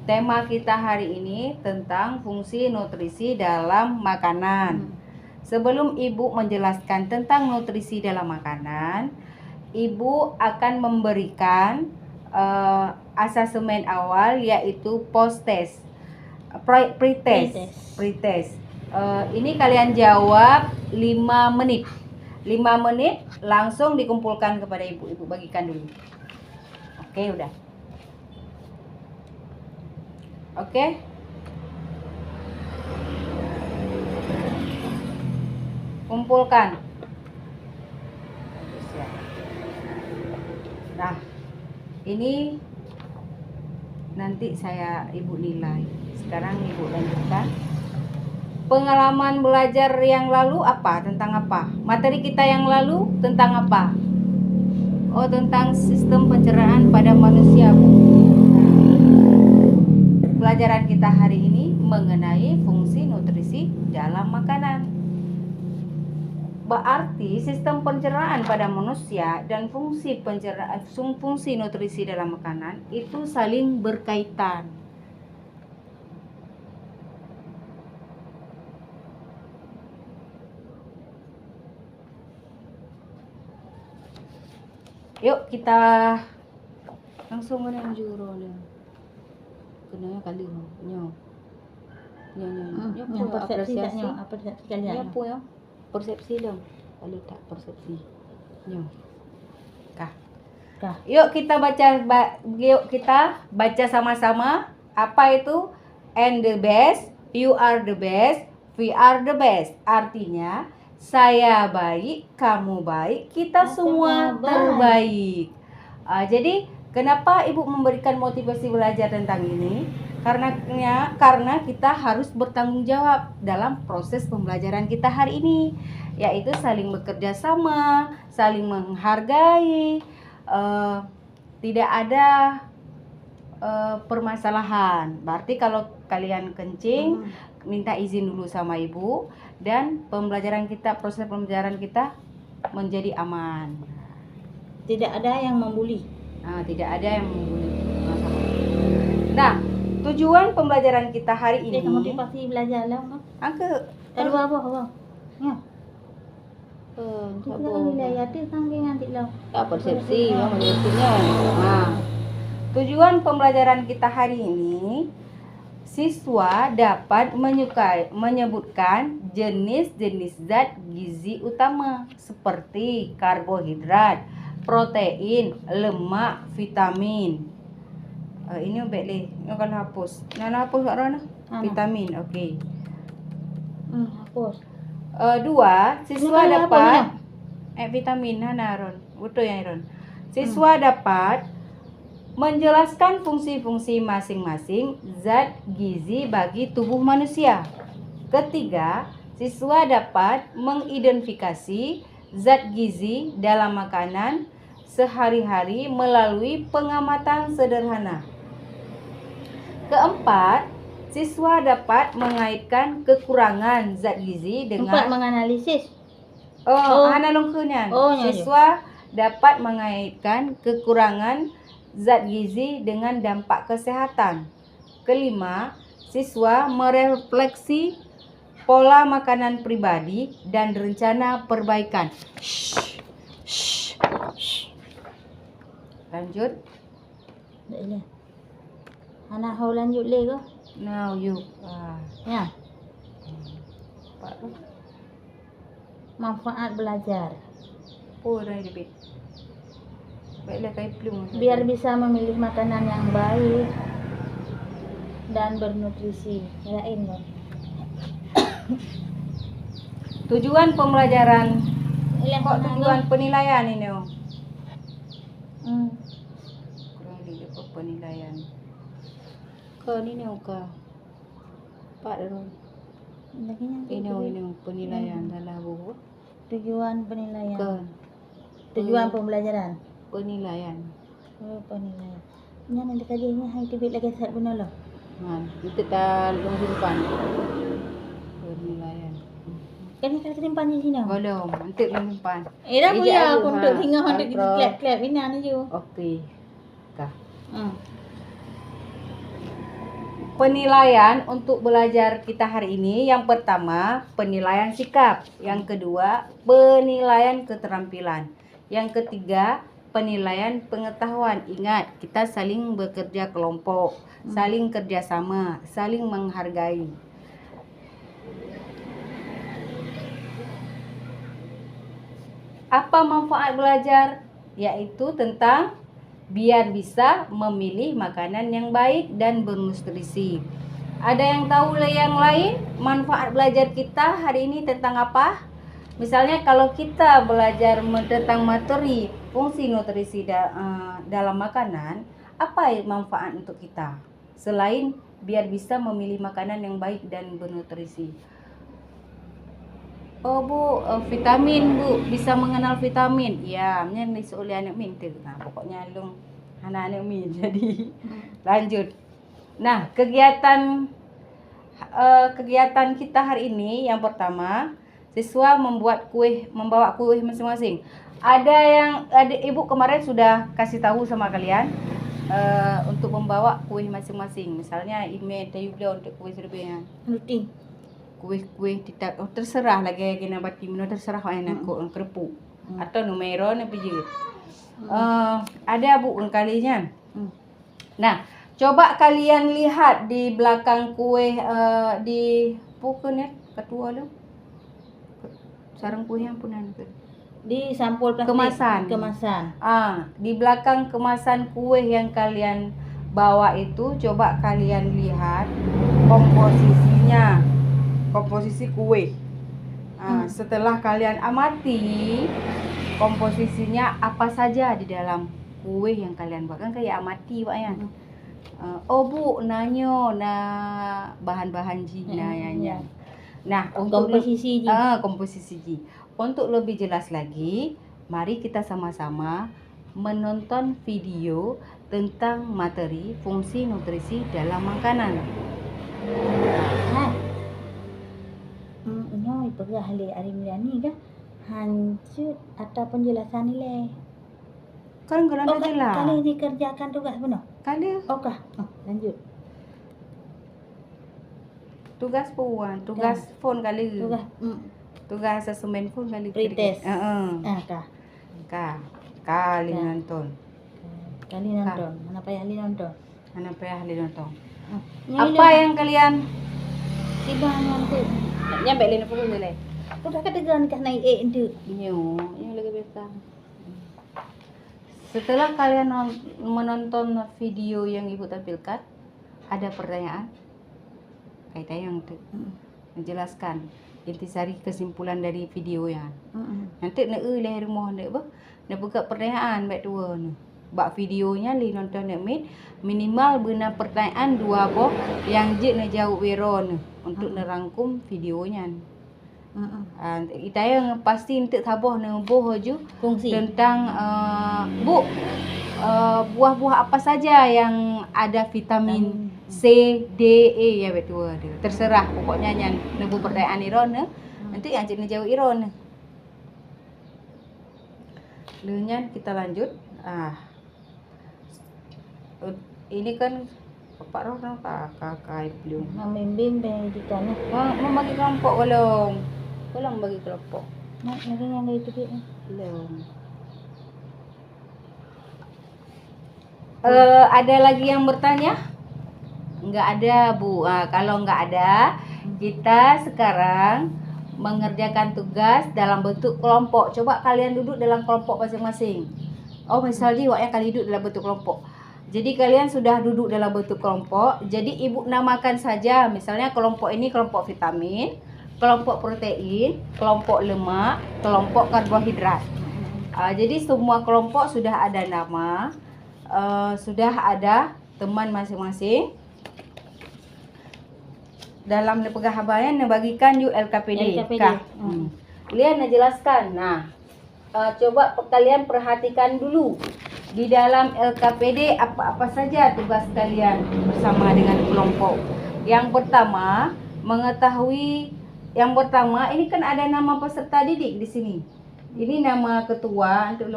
tema kita hari ini tentang fungsi nutrisi dalam makanan. Sebelum Ibu menjelaskan tentang nutrisi dalam makanan, Ibu akan memberikan asesmen awal, yaitu post-test, pre-test. Ini kalian jawab 5 menit. 5 menit langsung dikumpulkan kepada Ibu. Ibu bagikan dulu. Oke, udah. Oke. Kumpulkan. Nah, ini nanti Ibu nilai. Sekarang Ibu lanjutkan. Pengalaman belajar yang lalu apa? Tentang apa? Materi kita yang lalu tentang apa? Oh, tentang sistem pencernaan pada manusia, Bu. Pelajaran kita hari ini mengenai fungsi nutrisi dalam makanan. Berarti sistem pencernaan pada manusia dan fungsi nutrisi dalam makanan itu saling berkaitan. Yuk kita langsung menuju role. Kenanya kali nyo. Nyo persepsi kalian. Ya po ya. Persepsi dong. Kalau tak persepsi. Nyo. Kah. Yuk kita baca sama-sama apa itu and the best, you are the best, we are the best. Artinya saya baik, kamu baik, kita semua terbaik. Jadi kenapa Ibu memberikan motivasi belajar tentang ini? Karena kita harus bertanggung jawab dalam proses pembelajaran kita hari ini, yaitu saling bekerja sama, saling menghargai, tidak ada permasalahan. Berarti kalau kalian kencing, minta izin dulu sama Ibu, dan proses pembelajaran kita menjadi aman. Tidak ada yang membuli. Tidak ada yang membuli. Nah, tujuan pembelajaran kita hari ini. Kamu pasti belajar lah, no? Angke. Aduh apa? Ya. Kita nilai ada tanggung nanti lah. Persepsi, tujuan pembelajaran kita hari ini, siswa dapat menyebutkan jenis-jenis zat gizi utama seperti karbohidrat, protein, lemak, vitamin. Ini obek ini kalau hapus. Hapus kat Rona? Vitamin, okey. Hapus. 2, siswa dapat vitamin Ron. Betul ya, Ron? Siswa dapat menjelaskan fungsi-fungsi masing-masing zat gizi bagi tubuh manusia. Ketiga, siswa dapat mengidentifikasi zat gizi dalam makanan sehari-hari melalui pengamatan sederhana. Keempat, siswa dapat mengaitkan kekurangan zat gizi dengan menganalisis. Siswa dapat mengaitkan kekurangan zat gizi dengan dampak kesehatan. Kelima, siswa merefleksi pola makanan pribadi dan rencana perbaikan. Lanjut. Anak hau lanjut le ke? Now you. Ya. Manfaat belajar. Biar bisa memilih makanan yang baik dan bernutrisi. Kirain loh. Tujuan pembelajaran. Tujuan penilaian ini. Penilaian. Ini Pak Darun. Ini penilaian dalam buku. Tujuan penilaian. Tujuan pembelajaran. Penilaian. Penilaian. Ini nanti tadinya hai tibit lagi saat guna loh. Itu dah simpan. Penilaian. Kan kita simpan di sini. Belum, nanti simpan. Dah punya aku untuk tinggal untuk klep-klep ini je. Okey. Kah. penilaian untuk belajar kita hari ini. Yang pertama, penilaian sikap. Yang kedua, penilaian keterampilan. Yang ketiga, penilaian pengetahuan. Ingat, kita saling bekerja kelompok, saling kerjasama, saling menghargai. Apa manfaat belajar? Yaitu tentang biar bisa memilih makanan yang baik dan bernutrisi. Ada yang tahu yang lain manfaat belajar kita hari ini tentang apa? Misalnya kalau kita belajar tentang materi fungsi nutrisi dalam makanan, apa manfaat untuk kita? Selain biar bisa memilih makanan yang baik dan bernutrisi. Oh Bu, vitamin Bu, bisa mengenal vitamin. Ya, ini oleh anak min tu. Nah, pokoknya long anak min. Jadi lanjut. Nah, kegiatan kita hari ini yang pertama, siswa membawa kue masing-masing. Ada Ibu kemarin sudah kasih tahu sama kalian untuk membawa kue masing-masing. Misalnya email tayu untuk kue serbian. Rutin. Kue terserah lagi kena bati mino terserah nak kerupuk atau numero na piji. Ada Bu kalinya. Nah, coba kalian lihat di belakang kue di pokoknya ketua lo. Sarang kue yang punan Di sampul plastik. Kemasan. Di belakang kemasan kue yang kalian bawa itu coba kalian lihat komposisinya. Komposisi kue. Setelah kalian amati komposisinya apa saja di dalam kue yang kalian buat, kan kayak amati Pak ya. Oh Bu, nanyo bahan-bahan nanya. Nah, untuk komposisi ji. Untuk lebih jelas lagi, mari kita sama-sama menonton video tentang materi fungsi nutrisi dalam makanan. Perah le hari ni kan hancur atau penjelasan nilai. Kan kalau jelas. Kali dikerjakan tugas benar. Kali. Okah. Lanjut. Tugas puan, tugas phone kali. Tugas asesmen phone kali. Pretest. Kali nonton. Mana payah ahli nonton. Apa yang kalian tiba nanti nyampe lini pukul nilai. Udah ketegan kah naik itu. Ini lagi beta. Setelah kalian menonton video yang Ibu tampilkan, ada pertanyaan? Kaitan yang menjelaskan intisari kesimpulan dari video yang. Nanti nak leh rumah nak buka pertanyaan baik dua ni. Bak videonya li nonton nak minimal benar pertanyaan dua boh yang je nak jawab weron untuk nerangkum videonya. Kita yang pasti untuk tabah nemboh je tentang Bu buah-buah apa saja yang ada vitamin C, D, E ya betul. Terserah pokoknya yang nemboh pertanyaan iron nanti yang je nak jawab iron. Lainnya kita lanjut. Ini kan Pak Roh kakak belum membimbing pendidikannya. Membagi kelompok belum bagi kelompok. Lagi yang itu belum. Ada lagi yang bertanya? Enggak ada Bu. Kalau enggak ada, kita sekarang mengerjakan tugas dalam bentuk kelompok. Coba kalian duduk dalam kelompok masing-masing. Misalnya waknya kalian duduk dalam bentuk kelompok. Jadi kalian sudah duduk dalam bentuk kelompok. Jadi Ibu namakan saja. Misalnya kelompok ini kelompok vitamin, kelompok protein, kelompok lemak, kelompok karbohidrat. Jadi semua kelompok sudah ada nama, sudah ada teman masing-masing. Dalam penghabayan bagikan you LKPD. Kalian jelaskan. Nah, coba kalian perhatikan dulu. Di dalam LKPD apa-apa saja tugas kalian bersama dengan kelompok. Yang pertama, ini kan ada nama peserta didik di sini. Ini nama ketua untuk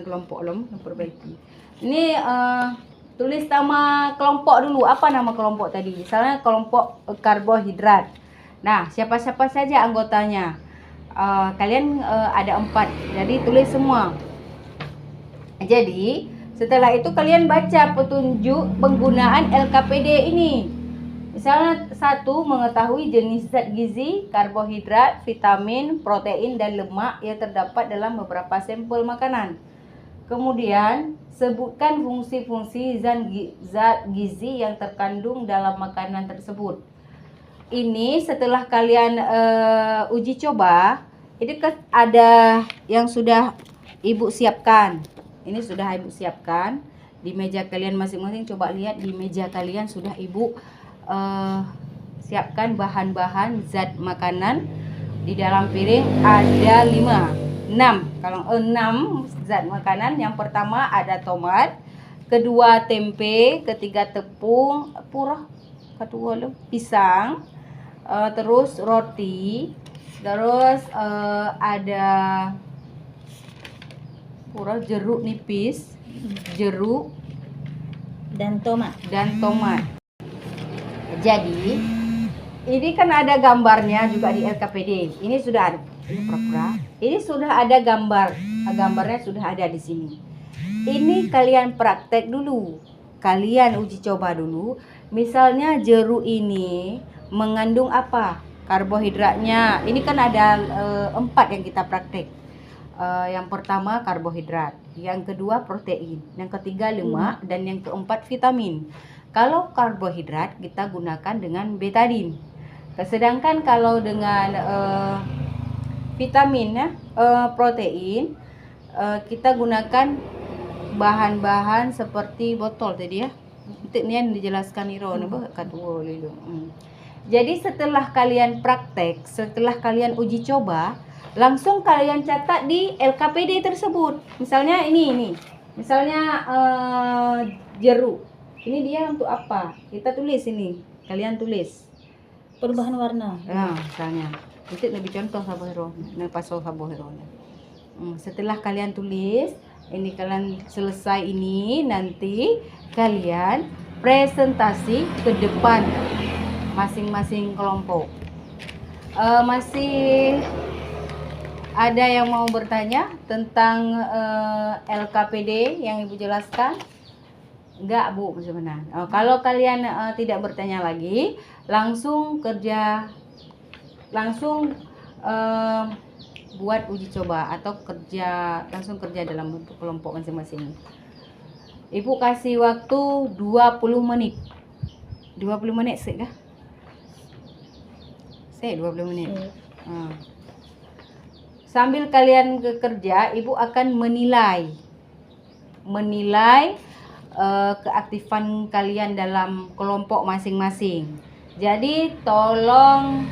kelompok memperbaiki. Ini tulis nama kelompok dulu. Apa nama kelompok tadi? Misalnya kelompok karbohidrat. Nah, siapa-siapa saja anggotanya? Kalian ada 4. Jadi tulis semua. Jadi setelah itu kalian baca petunjuk penggunaan LKPD ini. Misalnya 1, mengetahui jenis zat gizi, karbohidrat, vitamin, protein, dan lemak yang terdapat dalam beberapa sampel makanan. Kemudian, sebutkan fungsi-fungsi zat gizi yang terkandung dalam makanan tersebut. Ini setelah kalian uji coba, ini ada yang sudah Ibu siapkan. Ini sudah Ibu siapkan di meja kalian masing-masing. Coba lihat di meja kalian sudah Ibu siapkan bahan-bahan zat makanan. Di dalam piring ada 6 kalau 6 zat makanan. Yang pertama ada tomat, kedua tempe, ketiga tepung, kedua pisang, terus roti, terus ada jeruk nipis, jeruk Dan tomat. Jadi ini kan ada gambarnya juga di LKPD. Ini sudah ada. Ini pura-pura. Ini sudah ada gambarnya sudah ada di sini. Ini kalian praktek dulu. Kalian uji coba dulu. Misalnya jeruk ini mengandung apa? Karbohidratnya. Ini kan ada 4 yang kita praktek. Yang pertama karbohidrat, yang kedua protein, yang ketiga lemak, dan yang keempat vitamin. Kalau karbohidrat kita gunakan dengan betadin. Sedangkan kalau dengan vitamin protein kita gunakan bahan-bahan seperti botol tadi ya. Itu ni yang dijelaskan Iro Jadi setelah kalian praktek, setelah kalian uji coba, langsung kalian catat di LKPD tersebut. Misalnya ini. Misalnya jeruk. Ini dia untuk apa? Kita tulis ini. Kalian tulis. Perubahan warna. Nah, misalnya. Itu lebih contoh sabohero. Pasal sabohero. Setelah kalian tulis, ini kalian selesai ini, nanti kalian presentasi ke depan masing-masing kelompok. Masih ada yang mau bertanya tentang LKPD yang Ibu jelaskan? Enggak, Bu, sebenarnya. Kalau kalian tidak bertanya lagi, langsung buat uji coba atau langsung kerja dalam bentuk kelompok masing-masing. Ibu kasih waktu 20 menit. 20 menit sih kah? 20 menit. Sambil kalian kerja, Ibu akan menilai keaktifan kalian dalam kelompok masing-masing. Jadi tolong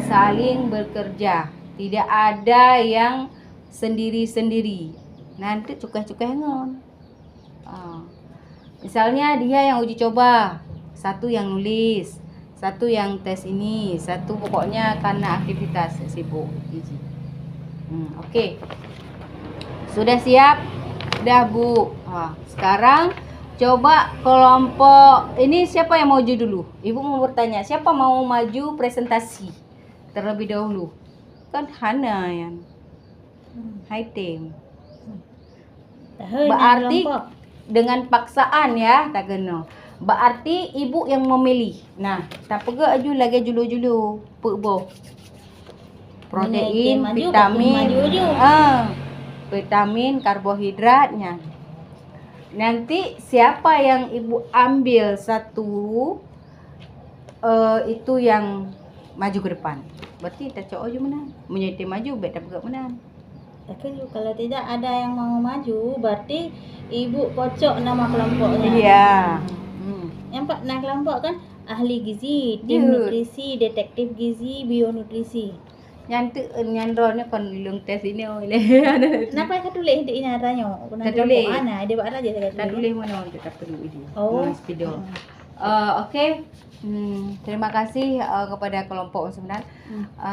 saling bekerja, tidak ada yang sendiri-sendiri. Nanti cukai-cukai ngon. Misalnya dia yang uji coba, 1 yang nulis, 1 yang tes ini, 1 pokoknya karena aktivitas sibuk. Oke. Sudah siap? Sudah, Bu. Sekarang coba kelompok ini siapa yang maju dulu? Ibu mau bertanya, siapa mau maju presentasi terlebih dahulu? Kan Hana yang high team. Berarti dengan paksaan ya, tak kena. Berarti Ibu yang memilih. Nah, tak pegak aju lagi julu-julu. Pekbo. Protein, vitamin. Vitamin, karbohidratnya. Nanti siapa yang Ibu ambil 1 itu yang maju ke depan. Berarti tak cok aja menang. Menjadi maju bet tak pegak menang. Tapi kalau tidak ada yang mau maju, berarti Ibu kocok nama kelompoknya. Iya. Yang nah kelompok kan ahli gizi, tim nutrisi, detektif gizi, bionutrisi. Nyandronya kon lung tes ini oleh. Kenapa saya tulis di inaranya? Kita tulis. Mana? Dia buat aja saya Kita tulis mana kita perlu ini. Video. Oke. Terima kasih kepada kelompok sebenarnya.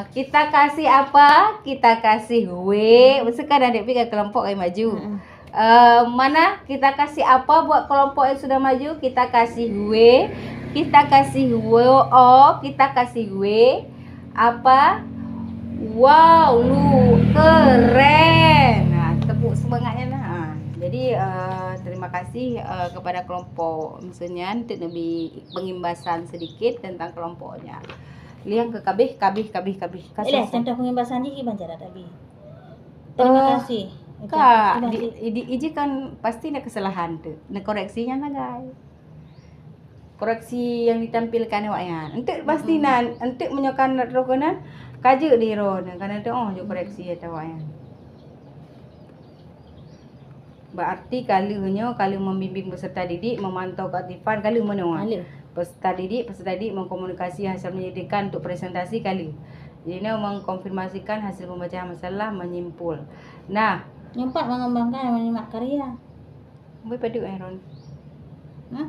Kita kasih apa? Kita kasih W. Sekarang adik pikir kelompok kayak maju. Mana kita kasih apa buat kelompok yang sudah maju? Kita kasih W, kita kasih WO, kita kasih W. Apa? Wow, lu keren. Nah, tepuk semangatnya nah. Jadi terima kasih kepada kelompok misalnya untuk lebih pengimbasan sedikit tentang kelompoknya. Liang ke kabih. Contoh pengimbasan ni gimana tadi? Terima kasih. Kak, di kan pasti ada kesalahan tu. Nah koreksinya lah guys. Koreksi yang ditampilkan awaknya. Untuk pasti nan, untuk menyokan rokonan kaje di ron. Karena tu jo koreksi atau awaknya. Berarti kalau membimbing peserta didik, memantau keaktifan kali mana? Peserta didik mengkomunikasi hasil penyidikan untuk presentasi kali. Jadi mengkonfirmasikan hasil pembacaan masalah, menyimpul. Nah, yang 4 mengembangkan dan menyimak karya. Boleh padu Ron. Hah?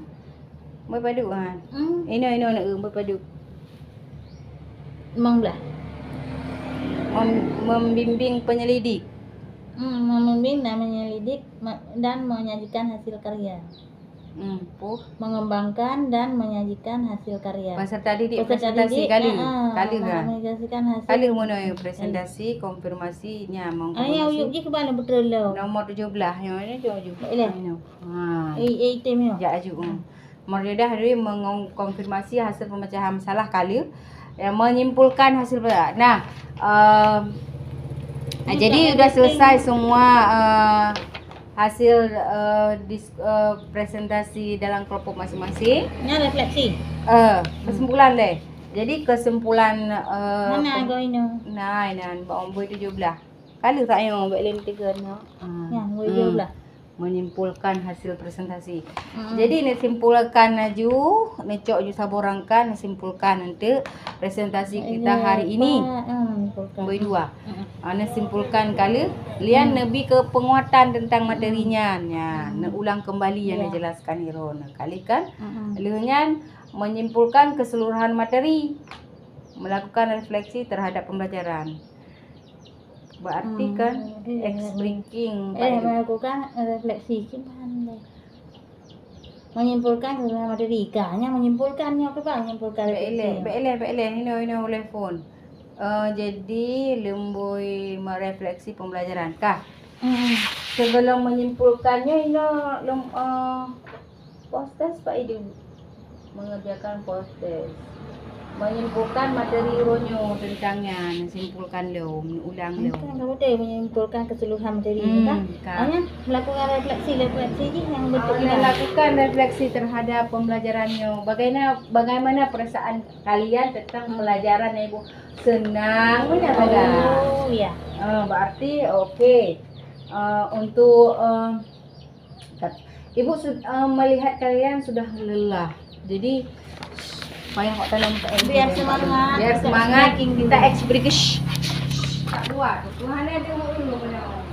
Boleh padu kan? Ini nak boleh padu. Memang belah. Membimbing penyelidik. Membimbing dan menyelidik dan menyajikan hasil karya. Mengembangkan dan menyajikan hasil karya. Peserta didik presentasi kali kan? Menyajikan hasil. Kali mana presentasi konfirmasinya Uyuk ke mana betul lo? Nomor 17 yang ini 17. Item yo. Ya aju. Nomor 17 hari mengkonfirmasi hasil pemecahan masalah kali menyimpulkan hasil. Nah, jadi sudah selesai semua hasil presentasi dalam kelompok masing-masing. Ini refleksi. Kesimpulan deh. Jadi kesimpulan mana kau ini? Nah, bawa 17. Kali tak yang buat lain 3 no. Ya, 17. Menyimpulkan hasil presentasi. Jadi ni simpulkan aju, necok ju saborangkan simpulkan untuk presentasi kita hari ini. Boy 2. Ana simpulkan kali lian lebih ke penguatan tentang materinya. Ya, nak ulang kembali yang dijelaskan Iron. Kali kan lian menyimpulkan keseluruhan materi. Melakukan refleksi terhadap pembelajaran. Berarti kan breaking melakukan refleksi gimana? Menyimpulkan keseluruhan materi. Hanya menyimpulkannya apa Pak? Menyimpulkan ini oleh phone. Jadi lembui merefleksi pembelajaran kah? Sebelum menyimpulkannya ini post-test Pak Idu mengerjakan post-test. Menyimpulkan materi ronyo tentangnya, menyimpulkan lo, ulang lo. Kan kamu deh menyimpulkan keseluruhan materi kan? Hanya melakukan refleksi je yang betul. Melakukan refleksi terhadap pembelajarannya. Bagaimana perasaan kalian tentang pelajaran Ibu? Senang benar tak? Oh ya. Berarti okey. Untuk Ibu melihat kalian sudah lelah. Jadi payah kok dalam biar semangat kita ekspresi tak buat Tuhan ada dulu benar